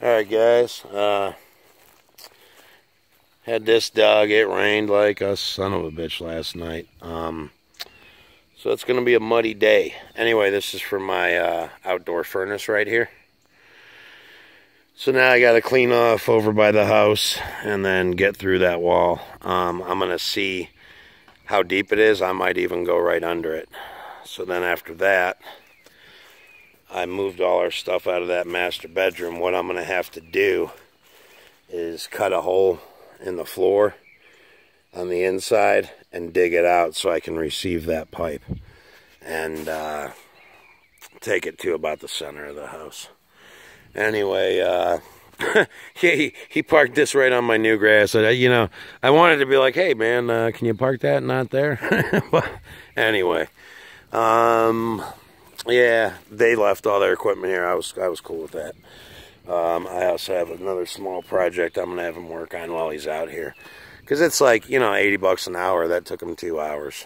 Alright guys, had this dug. It rained like a son of a bitch last night. So it's going to be a muddy day. Anyway, this is for my outdoor furnace right here. So now I got to clean off over by the house and then get through that wall. I'm going to see how deep it is. I might even go right under it. So then after that, I moved all our stuff out of that master bedroom. What I'm going to have to do is cut a hole in the floor on the inside and dig it out so I can receive that pipe and take it to about the center of the house. Anyway, he parked this right on my new grass. I wanted to be like, hey man, can you park that not there? But anyway, yeah, they left all their equipment here. I was cool with that. I also have another small project I'm gonna have him work on while he's out here, because it's like, $80 an hour. That took him 2 hours.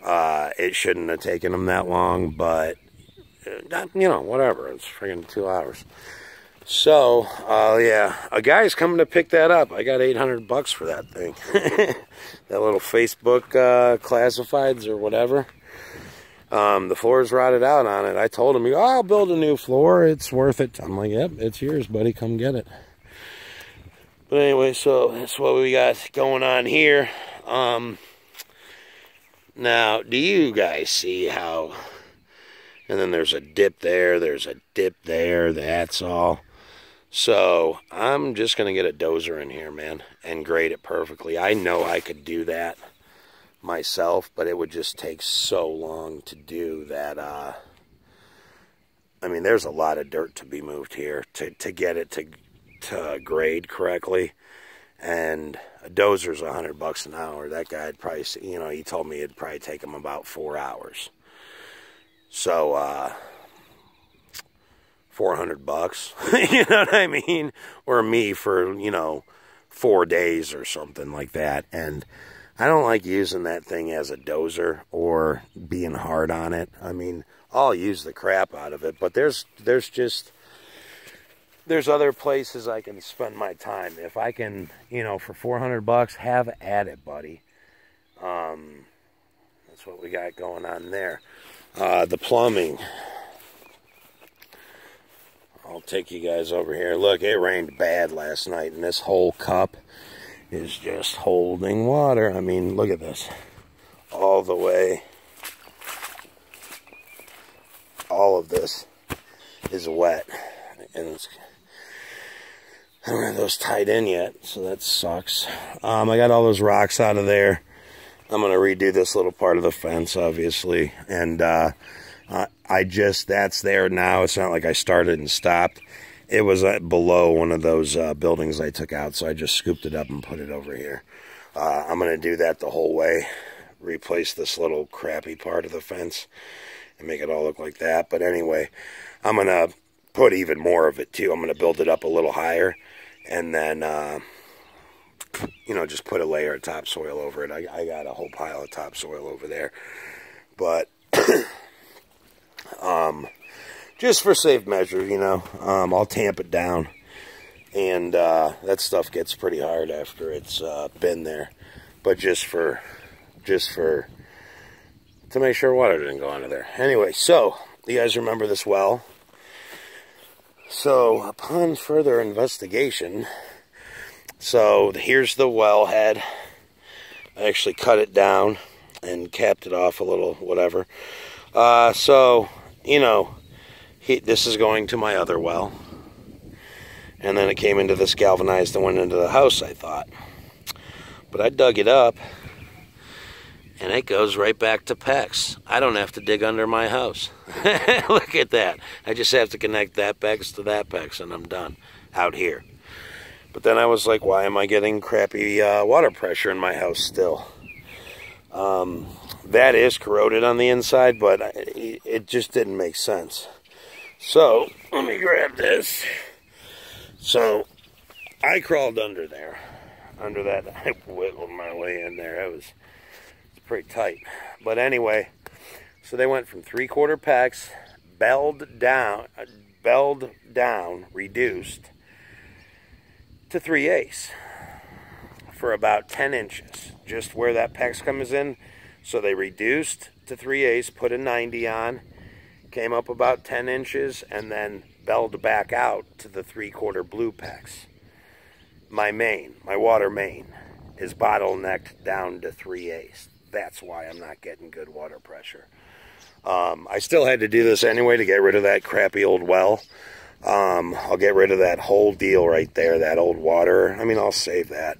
It shouldn't have taken him that long, but whatever. It's friggin' 2 hours. So, yeah, a guy's coming to pick that up. I got $800 for that thing. That little Facebook classifieds or whatever. The floor's rotted out on it. I told him, I'll build a new floor. It's worth it. I'm like, yep, it's yours, buddy. Come get it. But anyway, so that's what we got going on here. Now, do you guys see how... And then there's a dip there. There's a dip there. That's all. So I'm just going to get a dozer in here, man, and grade it perfectly. I know I could do that myself, but it would just take so long to do that. I mean, there's a lot of dirt to be moved here to get it to grade correctly. And a dozer's $100 an hour. That guy'd probably, he told me it'd probably take him about 4 hours. So, $400, you know what I mean? Or me for, 4 days or something like that. And I don't like using that thing as a dozer or being hard on it. I mean, I'll use the crap out of it, but there's other places I can spend my time. If I can, for $400, have at it, buddy. That's what we got going on there. The plumbing. I'll take you guys over here. Look, it rained bad last night, and this whole cup is just holding water. I mean, look at this. All the way. All of this is wet. And I don't have those tied in yet, so that sucks. I got all those rocks out of there. I'm going to redo this little part of the fence, obviously. And that's there now. It's not like I started and stopped. It was below one of those buildings I took out, so I just scooped it up and put it over here. I'm going to do that the whole way. Replace this little crappy part of the fence and make it all look like that. But anyway, I'm going to put even more of it, too. I'm going to build it up a little higher and then... just put a layer of topsoil over it. I got a whole pile of topsoil over there. But, just for safe measure, I'll tamp it down. And, that stuff gets pretty hard after it's, been there. But to make sure water didn't go under there. Anyway, so, you guys remember this well? So, upon further investigation... So here's the wellhead. I actually cut it down and capped it off a little, whatever. So, this is going to my other well. And then it came into this galvanized and went into the house, I thought. But I dug it up, and it goes right back to PEX. I don't have to dig under my house. Look at that. I just have to connect that PEX to that PEX, and I'm done out here. But then I was like, why am I getting crappy water pressure in my house still? That is corroded on the inside, but it just didn't make sense. So, let me grab this. So, I crawled under there. Under that, I wiggled my way in there. It's pretty tight. But anyway, so they went from 3/4 PEX, belled down, belled down, reduced to 3/8 for about 10 inches, just where that PEX comes in. So they reduced to 3/8, put a 90 on, came up about 10 inches, and then belled back out to the 3/4 blue PEX. My water main, is bottlenecked down to 3/8. That's why I'm not getting good water pressure. I still had to do this anyway to get rid of that crappy old well. I'll get rid of that whole deal right there, that old water. I mean, I'll save that.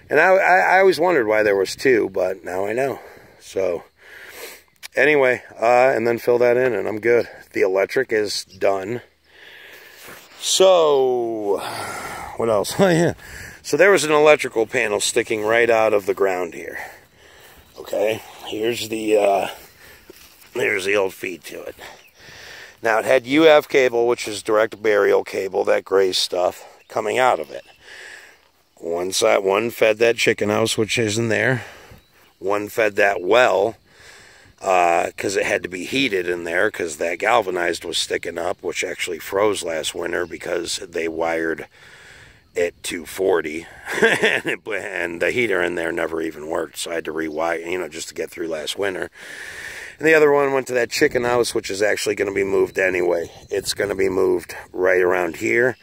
And I always wondered why there was two, but now I know. So, anyway, and then fill that in, and I'm good. The electric is done. So, what else? Oh, yeah. So there was an electrical panel sticking right out of the ground here. Okay, here's the old feed to it. Now, it had UF cable, which is direct burial cable, that gray stuff, coming out of it. One fed that chicken house, which isn't there. One fed that well, because it had to be heated in there, because that galvanized was sticking up, which actually froze last winter because they wired it to 40, and the heater in there never even worked, so I had to rewire, just to get through last winter. And the other one went to that chicken house, which is actually going to be moved anyway. It's going to be moved right around here,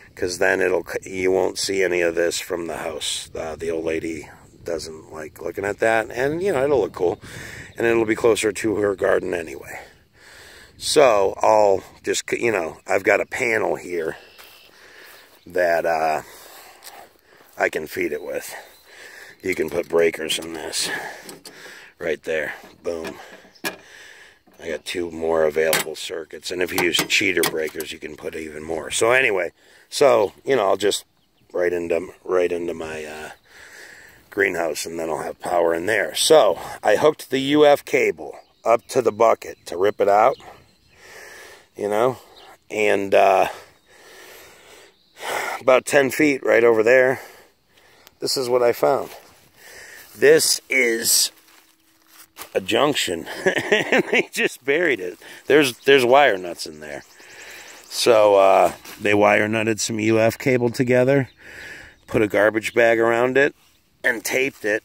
because then you won't see any of this from the house. The old lady doesn't like looking at that, and it'll look cool, and it'll be closer to her garden anyway. So I'll just, I've got a panel here that I can feed it with. You can put breakers in this right there. Boom. I got 2 more available circuits, and if you use cheater breakers, you can put even more. So anyway, I'll just right into my greenhouse, and then I'll have power in there. So I hooked the UF cable up to the bucket to rip it out, and about 10 feet right over there, this is what I found. This is a junction, and they just buried it. There's wire nuts in there. So they wire nutted some UF cable together, put a garbage bag around it, and taped it,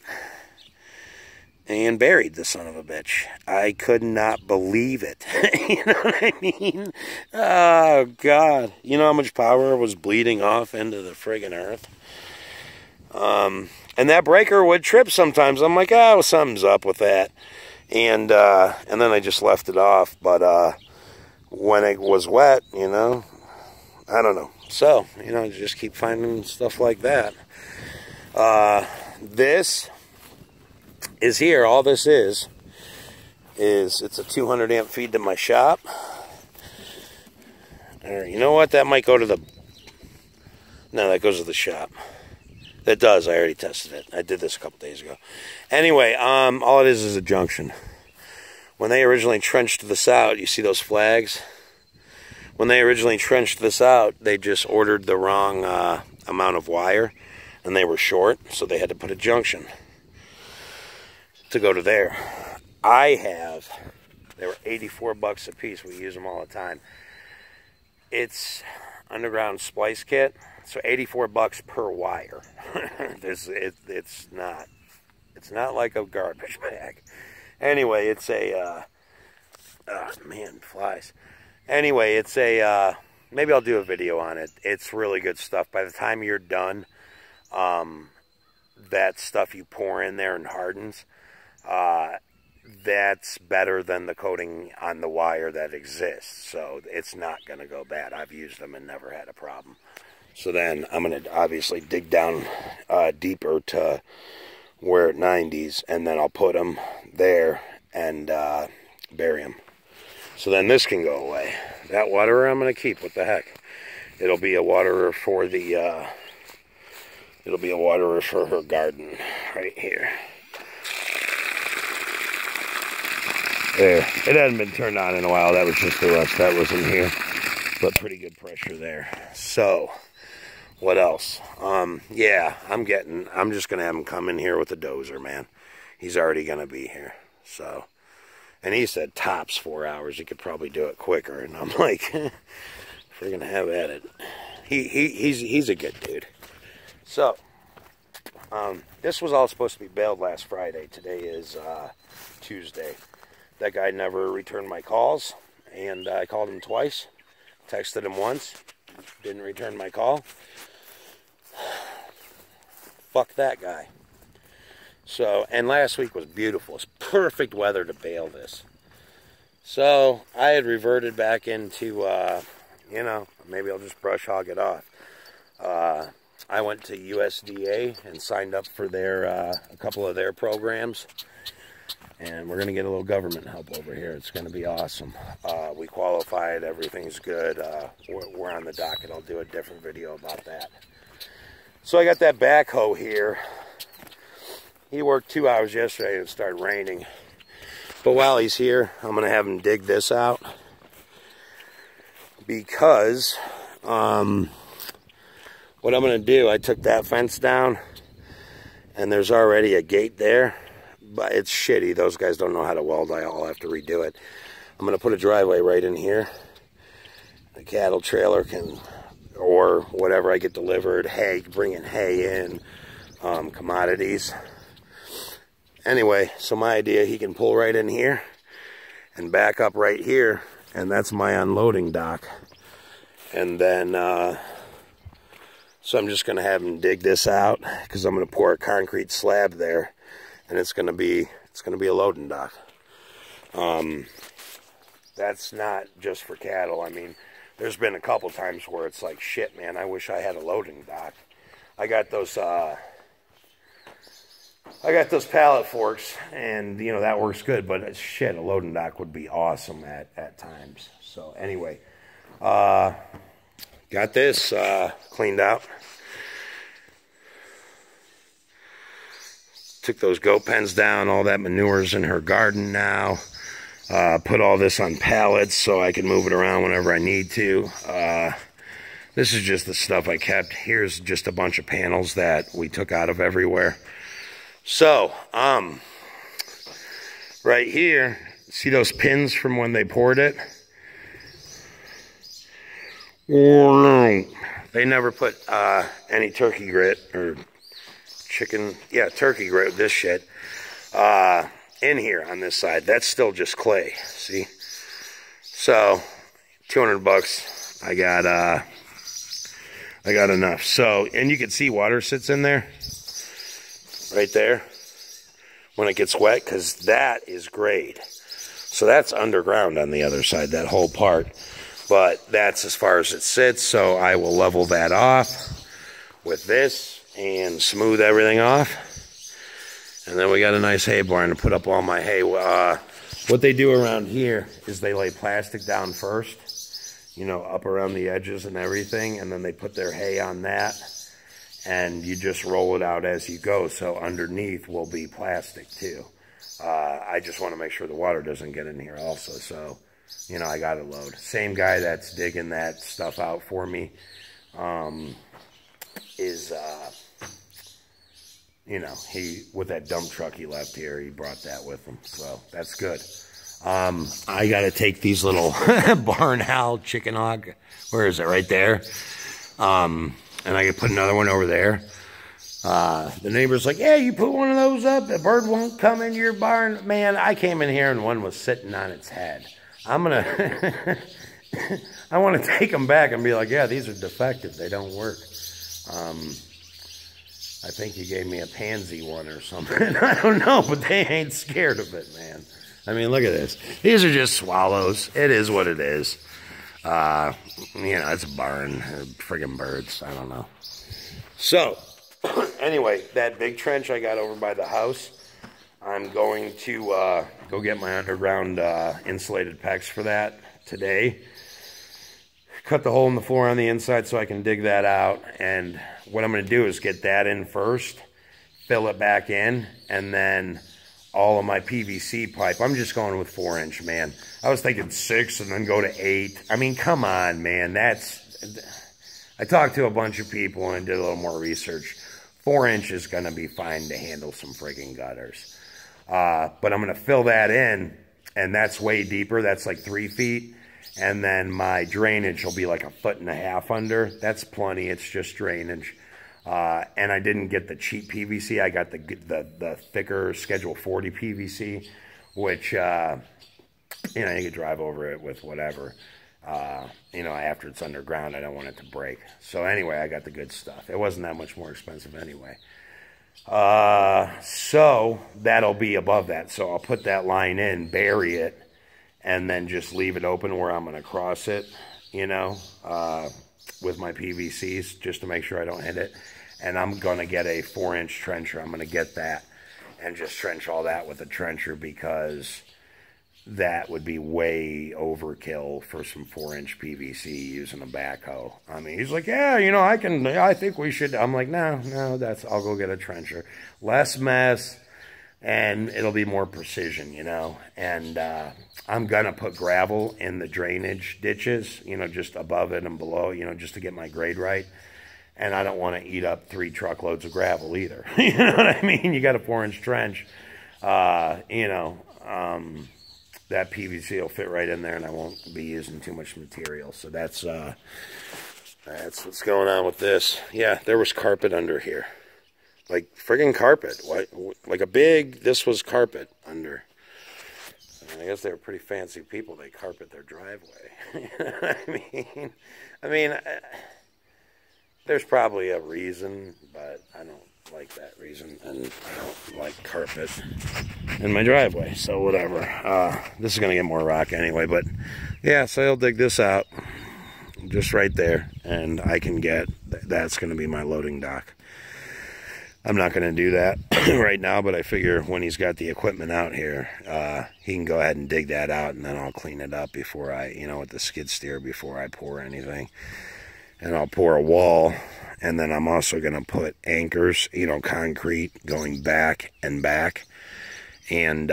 and buried the son of a bitch. I could not believe it. You know what I mean? Oh, God. You know how much power was bleeding off into the friggin' earth? And that breaker would trip sometimes. I'm like, oh, something's up with that. And then I just left it off. But when it was wet, I don't know. So, just keep finding stuff like that. This is here. All this is it's a 200 amp feed to my shop. Or, you know what? That might go to the... No, that goes to the shop. That does. I already tested it. I did this a couple days ago. Anyway, all it is a junction. When they originally trenched this out, you see those flags? When they originally trenched this out, they just ordered the wrong amount of wire, and they were short, so they had to put a junction to go to there. They were 84 bucks a piece. We use them all the time. It's underground splice kit, so 84 bucks per wire. It's not like a garbage bag. Anyway, it's a oh man, flies. Anyway, it's a maybe I'll do a video on it. It's really good stuff. By the time you're done, that stuff you pour in there and hardens, that's better than the coating on the wire that exists. So it's not going to go bad. I've used them and never had a problem. So then I'm going to obviously dig down deeper to where it 90s, and then I'll put them there and bury them. So then this can go away. That waterer I'm going to keep. What the heck? It'll be a waterer for the it'll be a waterer for her garden right here. There. It hadn't been turned on in a while. That was just the rust that was in here. But pretty good pressure there. So, what else? Yeah, I'm just going to have him come in here with a dozer, man. He's already going to be here. So, and he said tops 4 hours. He could probably do it quicker. And I'm like, Friggin' have at it. He's a good dude. So, this was all supposed to be bailed last Friday. Today is Tuesday. That guy never returned my calls, and I called him twice, texted him once, didn't return my call. Fuck that guy. So, and last week was beautiful. It's perfect weather to bail this. So, I had reverted back into, you know, maybe I'll just brush hog it off. I went to USDA and signed up for their, a couple of their programs. And we're going to get a little government help over here. It's going to be awesome. We qualified. Everything's good. We're on the docket. I'll do a different video about that. So I got that backhoe here. He worked 2 hours yesterday and it started raining. But while he's here, I'm going to have him dig this out. Because what I'm going to do, I took that fence down. And there's already a gate there. But it's shitty. Those guys don't know how to weld. I'll have to redo it. I'm going to put a driveway right in here. The cattle trailer can, or whatever I get delivered, hay, bringing hay in, commodities. Anyway, so my idea, he can pull right in here and back up right here, and that's my unloading dock. And then, so I'm just going to have him dig this out, because I'm going to pour a concrete slab there. And it's gonna be a loading dock. That's not just for cattle. I mean, there's been a couple times where it's like, shit, man, I wish I had a loading dock. I got those pallet forks, and you know that works good. But shit, a loading dock would be awesome at times. So anyway, got this cleaned out. Took those goat pens down, all that manure's in her garden now. Put all this on pallets so I can move it around whenever I need to. This is just the stuff I kept. Here's just a bunch of panels that we took out of everywhere. So, right here, see those pins from when they poured it? They never put any turkey grit or chicken, yeah, turkey grit, this shit, in here on this side. That's still just clay, see? So, 200 bucks, I got enough. So, and you can see water sits in there, right there, when it gets wet, because that is grade. So that's underground on the other side, that whole part. But that's as far as it sits, so I will level that off with this and smooth everything off. And then we got a nice hay barn to put up all my hay. What they do around here is they lay plastic down first, you know, up around the edges and everything, and then they put their hay on that, and you just roll it out as you go. So underneath will be plastic too. I just want to make sure the water doesn't get in here also. So, you know, I got to load. Same guy that's digging that stuff out for me is, you know, with that dump truck he left here, he brought that with him. So that's good. I got to take these little barn owl chicken hog. Where is it? Right there. And I can put another one over there. The neighbor's like, yeah, you put one of those up, the bird won't come in your barn. Man, I came in here and one was sitting on its head. I'm going to, I want to take them back and be like, yeah, these are defective. They don't work. I think he gave me a pansy one or something. I don't know, but they ain't scared of it, man. I mean, look at this. These are just swallows. It is what it is. You know, it's a barn. Friggin' birds. I don't know. So, anyway, that big trench I got over by the house, I'm going to go get my underground insulated PEX for that today. Cut the hole in the floor on the inside so I can dig that out. And what I'm going to do is get that in first, fill it back in, and then all of my PVC pipe. I'm just going with 4-inch, man. I was thinking 6 and then go to 8. I mean, come on, man. I talked to a bunch of people and did a little more research. 4-inch is going to be fine to handle some friggin' gutters. But I'm going to fill that in, and that's way deeper. That's like 3 feet. And then my drainage will be like 1.5 feet under. That's plenty. It's just drainage. And I didn't get the cheap PVC. I got the thicker Schedule 40 PVC, which, you know, you could drive over it with whatever. You know, after it's underground, I don't want it to break. So anyway, I got the good stuff. It wasn't that much more expensive anyway. So that'll be above that. So I'll put that line in, bury it, and then just leave it open where I'm going to cross it, you know, with my PVCs, just to make sure I don't hit it. And I'm going to get a 4-inch trencher. I'm going to get that and just trench all that with a trencher, because that would be way overkill for some 4-inch PVC using a backhoe. I mean, he's like, yeah, you know, I think we should. I'm like, no, I'll go get a trencher. Less mess, and it'll be more precision, you know. And I'm going to put gravel in the drainage ditches, you know, just above it and below, you know, just to get my grade right. And I don't want to eat up 3 truckloads of gravel either. You know what I mean? You got a 4-inch trench, you know, that PVC will fit right in there, and I won't be using too much material. So that's what's going on with this. Yeah, there was carpet under here. Like friggin' carpet. Like a big, this was carpet under. I guess they were pretty fancy people. They carpet their driveway. You know what I mean, there's probably a reason, but I don't like that reason, and I don't like carpet in my driveway, so whatever. This is going to get more rock anyway, but yeah, so I'll dig this out just right there, and I can get, that's going to be my loading dock. I'm not going to do that right now, but I figure when he's got the equipment out here, he can go ahead and dig that out, and then I'll clean it up before I, you know, with the skid steer, before I pour anything. And I'll pour a wall, and then I'm also going to put anchors, you know, concrete going back and back. And,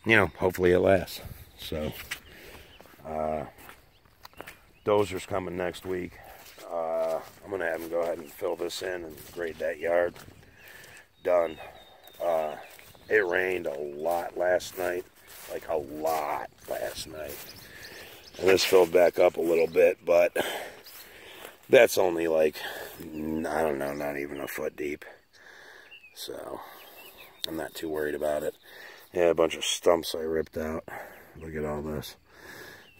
you know, hopefully it lasts. So, dozer's coming next week. I'm going to have him go ahead and fill this in and grade that yard. Done. It rained a lot last night, like a lot last night. And this filled back up a little bit, but that's only like, I don't know, not even a foot deep. So, I'm not too worried about it. Yeah, a bunch of stumps I ripped out. Look at all this.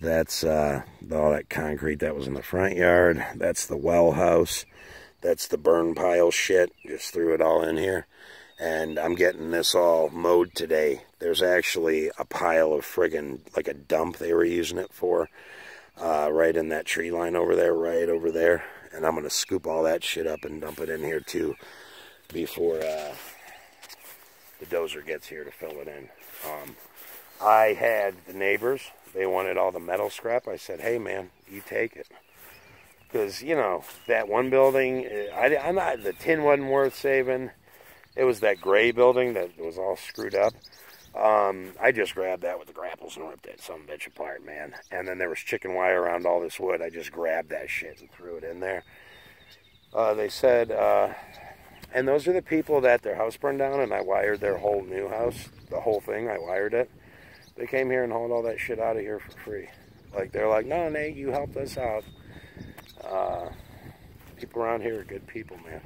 That's all that concrete that was in the front yard. That's the well house. That's the burn pile shit. Just threw it all in here. And I'm getting this all mowed today. There's actually a pile of friggin', like a dump they were using it for, right in that tree line over there, right over there. And I'm going to scoop all that shit up and dump it in here too before the dozer gets here to fill it in. I had the neighbors, they wanted all the metal scrap. I said, hey man, you take it. Because, you know, that one building, I'm not, the tin wasn't worth saving. It was that gray building that was all screwed up. I just grabbed that with the grapples and ripped that some bitch apart, man. And then there was chicken wire around all this wood. I just grabbed that shit and threw it in there. They said, and those are the people that their house burned down, and I wired their whole new house. The whole thing, I wired it. They came here and hauled all that shit out of here for free. Like, they're like, no, Nate, you helped us out. People around here are good people, man.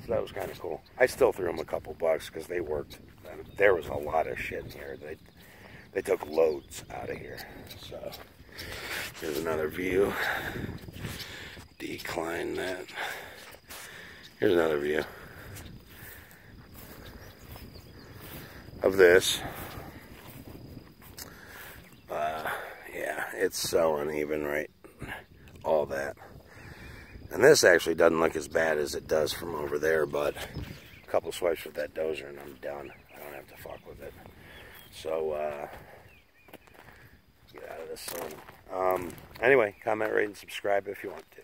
So that was kind of cool. I still threw them a couple bucks because they worked. There was a lot of shit in here. They took loads out of here. So here's another view. Decline that. Here's another view of this. Yeah, it's so uneven, right? All that. And this actually doesn't look as bad as it does from over there, but a couple swipes with that dozer and I'm done. I don't have to fuck with it. So, get out of the sun. Anyway, comment, rate, and subscribe if you want to.